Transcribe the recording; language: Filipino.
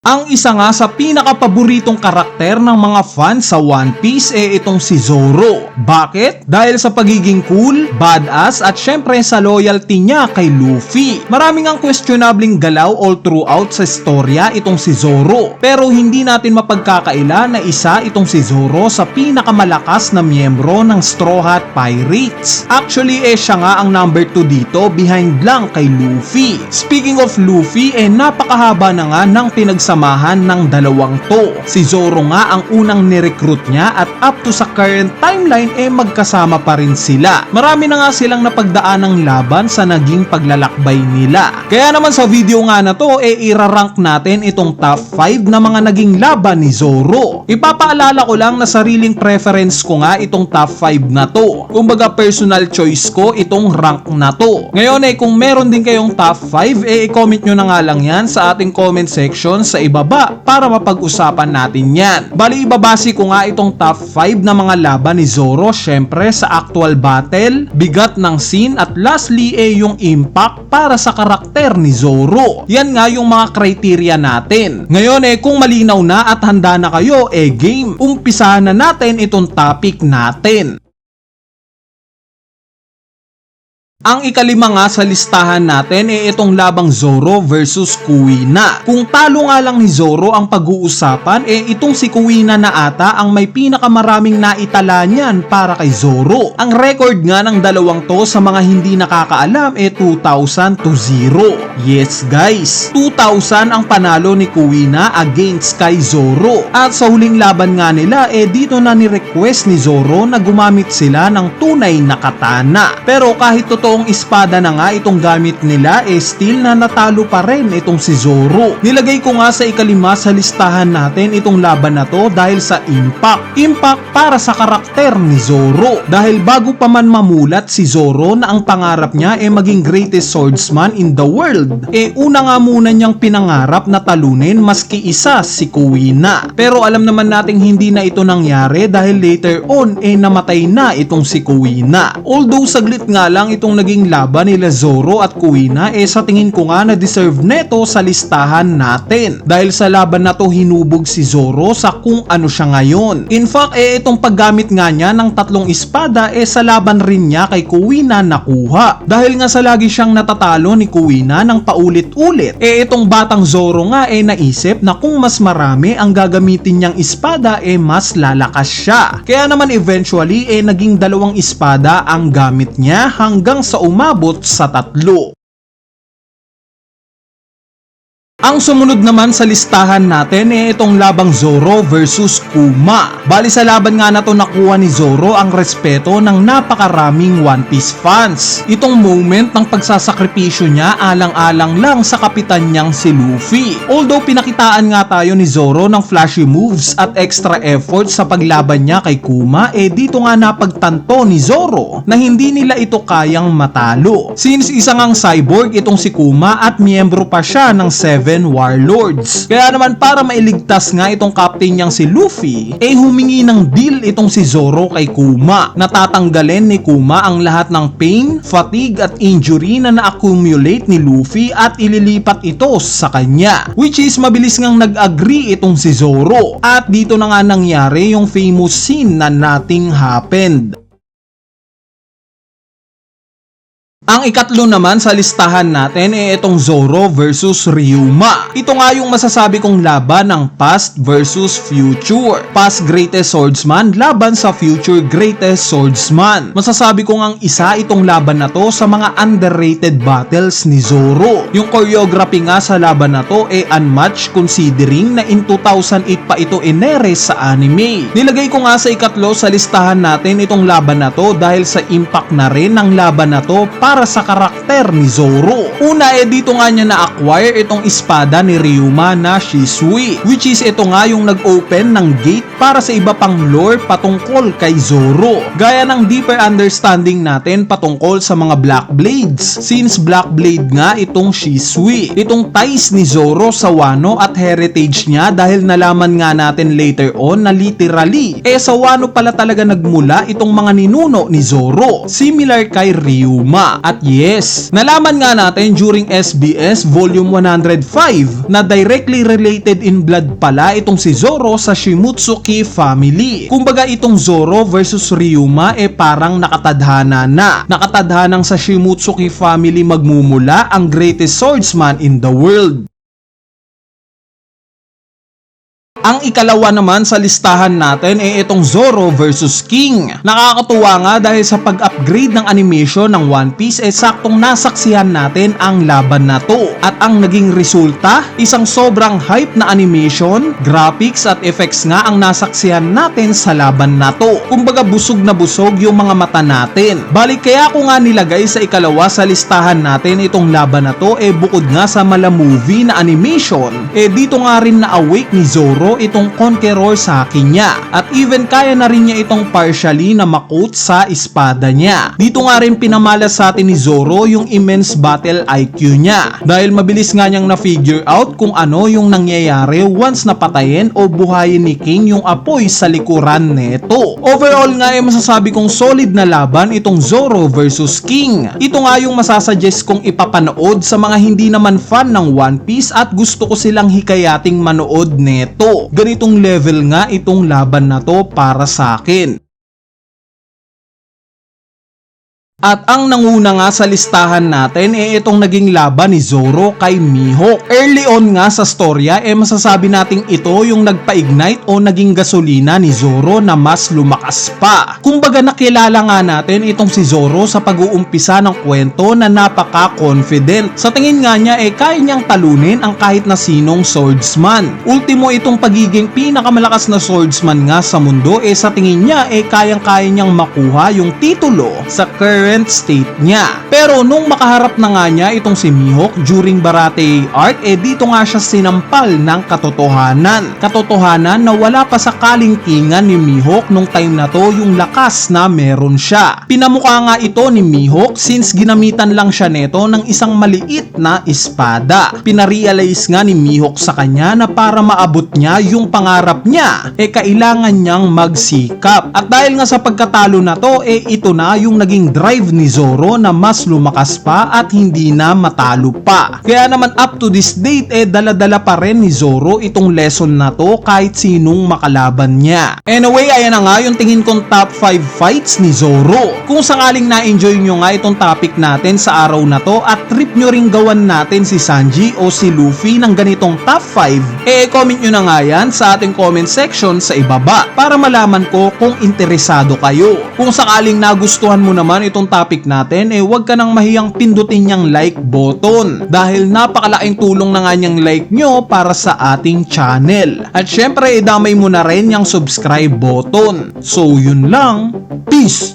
Ang isa nga sa pinakapaboritong karakter ng mga fans sa One Piece itong si Zoro. Bakit? Dahil sa pagiging cool, badass at syempre sa loyalty niya kay Luffy. Maraming ang questionabling galaw all throughout sa istorya itong si Zoro. Pero hindi natin mapagkakaila na isa itong si Zoro sa pinakamalakas na miyembro ng Straw Hat Pirates. Actually siya nga ang number 2 dito behind lang kay Luffy. Speaking of Luffy napakahaba na nga ng pinagsamahan ng dalawang to. Si Zoro nga ang unang nirecruit niya at up to sa current timeline magkasama pa rin sila. Marami na nga silang napagdaan ng laban sa naging paglalakbay nila. Kaya naman sa video nga na to irarank natin itong top 5 na mga naging laban ni Zoro. Ipapaalala ko lang na sariling preference ko nga itong top 5 na to. Kumbaga personal choice ko itong rank na to. Ngayon kung meron din kayong top 5 i-comment nyo na nga lang yan sa ating comment section sa ibaba para mapag-usapan natin yan. Bali ibabase ko nga itong top 5 na mga laban ni Zoro syempre sa actual battle, bigat ng scene at lastly yung impact para sa karakter ni Zoro. Yan nga yung mga criteria natin. Ngayon kung malinaw na at handa na kayo game, umpisahan na natin itong topic natin. Ang ikalima nga sa listahan natin itong labang Zoro versus Kuina. Kung talo nga lang ni Zoro ang pag-uusapan itong si Kuina na ata ang may pinakamaraming naitala niyan para kay Zoro. Ang record nga ng dalawang to sa mga hindi nakakaalam 2,000 to 0. Yes guys, 2,000 ang panalo ni Kuina against kay Zoro. At sa huling laban nga nila dito na ni-request ni Zoro na gumamit sila ng tunay na katana. Pero kahit totoong espada na nga itong gamit nila still na natalo pa rin itong si Zoro. Nilagay ko nga sa ikalima sa listahan natin itong laban na to dahil sa impact. Impact para sa karakter ni Zoro. Dahil bago pa man mamulat si Zoro na ang pangarap niya maging greatest swordsman in the world, una nga muna niyang pinangarap na talunin maski isa si Kuina. Pero alam naman nating hindi na ito nangyari dahil later on namatay na itong si Kuina. Although saglit nga lang itong naging laban nila Zoro at Kuina sa tingin ko nga na deserve neto sa listahan natin. Dahil sa laban na to hinubog si Zoro sa kung ano siya ngayon. In fact itong paggamit nga niya ng tatlong espada sa laban rin niya kay Kuina nakuha. Dahil nga sa lagi siyang natatalo ni Kuina ng paulit-ulit itong batang Zoro nga naisip na kung mas marami ang gagamitin niyang espada mas lalakas siya. Kaya naman eventually naging dalawang espada ang gamit niya hanggang sa umabot sa 3. Ang sumunod naman sa listahan natin itong labang Zoro versus Kuma. Bali sa laban nga na to nakuha ni Zoro ang respeto ng napakaraming One Piece fans. Itong moment ng pagsasakripisyo niya alang-alang lang sa kapitan niyang si Luffy. Although pinakitaan nga tayo ni Zoro ng flashy moves at extra effort sa paglaban niya kay Kuma dito nga napagtanto ni Zoro na hindi nila ito kayang matalo. Since isa ngang cyborg itong si Kuma at miyembro pa siya ng 7 Warlords. Kaya naman para mailigtas nga itong captain niyang si Luffy humingi ng deal itong si Zoro kay Kuma. Natatanggalin ni Kuma ang lahat ng pain, fatigue at injury na na-accumulate ni Luffy at ililipat ito sa kanya. Which is mabilis ngang nag-agree itong si Zoro. At dito na nga nangyari yung famous scene na nothing happened. Ang ikatlo naman sa listahan natin itong Zoro versus Ryuma. Ito nga yung masasabi kong laban ng past versus future. Past greatest swordsman laban sa future greatest swordsman. Masasabi ko ngang isa itong laban na to sa mga underrated battles ni Zoro. Yung choreography nga sa laban na to unmatched considering na in 2008 pa ito inere sa anime. Nilagay ko nga sa ikatlo sa listahan natin itong laban na to dahil sa impact na rin ng laban na to para sa karakter ni Zoro. Una dito nga niya na-acquire itong espada ni Ryuma na Shisui, which is ito nga yung nag-open ng gate para sa iba pang lore patungkol kay Zoro. Gaya ng deeper understanding natin patungkol sa mga Black Blades, since Black Blade nga itong Shisui. Itong ties ni Zoro sa Wano at heritage niya dahil nalaman nga natin later on na literally sa Wano pala talaga nagmula itong mga ninuno ni Zoro, similar kay Ryuma. At yes, nalaman nga natin during SBS Volume 105 na directly related in blood pala itong si Zoro sa Shimotsuki family. Kumbaga itong Zoro versus Ryuma parang nakatadhana na. Nakatadhanang sa Shimotsuki family magmumula ang greatest swordsman in the world. Ang ikalawa naman sa listahan natin itong Zoro versus King. Nakakatuwa nga dahil sa pag-upgrade ng animation ng One Piece saktong nasaksihan natin ang laban na to. At ang naging resulta, isang sobrang hype na animation, graphics at effects nga ang nasaksihan natin sa laban na to. Kumbaga busog na busog yung mga mata natin. Balik kaya ko nga nilagay sa ikalawa sa listahan natin itong laban na to bukod nga sa mala movie na animation, dito nga rin na-awake ni Zoro itong Conqueror sa akin niya. At even kaya na rin niya itong partially na makot sa espada niya. Dito nga rin pinamala sa atin ni Zoro yung immense battle IQ niya. Dahil mabilis nga niyang na-figure out kung ano yung nangyayari once napatayin o buhayin ni King yung apoy sa likuran neto. Overall nga masasabi kong solid na laban itong Zoro versus King. Ito nga yung masasuggest kong ipapanood sa mga hindi naman fan ng One Piece at gusto ko silang hikayating manood neto. Ganitong level nga itong laban na to para sa akin. At ang nanguna nga sa listahan natin itong naging laban ni Zoro kay Mihawk. Early on nga sa storya masasabi nating ito yung nagpa-ignite o naging gasolina ni Zoro na mas lumakas pa. Kumbaga nakilala nga natin itong si Zoro sa pag-uumpisa ng kwento na napaka-confident. Sa tingin nga niya kaya niyang talunin ang kahit na sinong swordsman. Ultimo itong pagiging pinakamalakas na swordsman nga sa mundo sa tingin niya kayang-kaya niyang makuha yung titulo sa current state niya. Pero nung makaharap na nga niya itong si Mihawk during Baratie arc dito nga siya sinampal ng katotohanan. Katotohanan na wala pa sa kalingkingan ni Mihawk nung time na to yung lakas na meron siya. Pinamukha nga ito ni Mihawk since ginamitan lang siya neto ng isang maliit na espada. Pinarealize nga ni Mihawk sa kanya na para maabot niya yung pangarap niya kailangan niyang magsikap. At dahil nga sa pagkatalo na to ito na yung naging drive ni Zoro na mas lumakas pa at hindi na matalo pa. Kaya naman up to this date dala-dala pa rin ni Zoro itong lesson na to kahit sinong makalaban niya. Anyway, ayan na nga yung tingin kong top 5 fights ni Zoro. Kung sakaling na-enjoy nyo nga itong topic natin sa araw na to at trip nyo ring gawan natin si Sanji o si Luffy ng ganitong top 5, comment nyo na nga yan sa ating comment section sa ibaba para malaman ko kung interesado kayo. Kung sakaling nagustuhan mo naman itong topic natin huwag ka nang mahiyang pindutin niyang like button dahil napakalaking tulong na nga niyang like nyo para sa ating channel. At syempre damay mo na rin yung subscribe button. So yun lang, peace!